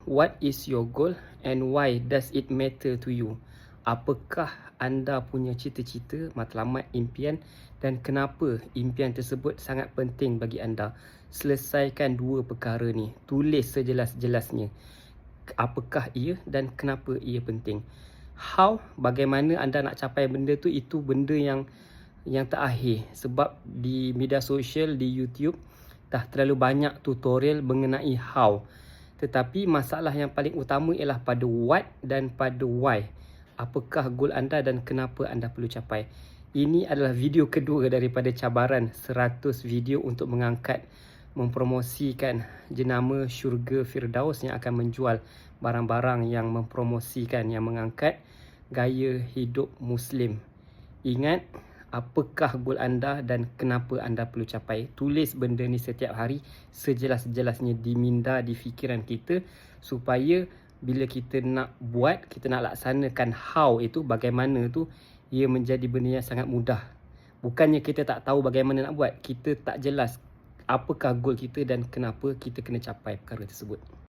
What is your goal and why does it matter to you? Apakah anda punya cita-cita, matlamat, impian dan kenapa impian tersebut sangat penting bagi anda? Selesaikan dua perkara ni. Tulis sejelas-jelasnya. Apakah ia dan kenapa ia penting? How, bagaimana anda nak capai benda tu, itu benda yang terakhir. Sebab di media sosial, di YouTube, dah terlalu banyak tutorial mengenai how. Tetapi masalah yang paling utama ialah pada what dan pada why. Apakah goal anda dan kenapa anda perlu capai. Ini adalah video kedua daripada cabaran 100 video untuk mengangkat, mempromosikan jenama Syurga Firdaus yang akan menjual barang-barang yang mempromosikan, yang mengangkat gaya hidup Muslim. Ingat, apakah goal anda dan kenapa anda perlu capai. Tulis benda ni setiap hari sejelas-jelasnya di minda, di fikiran kita, supaya bila kita nak buat, kita nak laksanakan how itu, bagaimana tu, ia menjadi benda yang sangat mudah. Bukannya kita tak tahu bagaimana nak buat, kita tak jelas apakah goal kita dan kenapa kita kena capai perkara tersebut.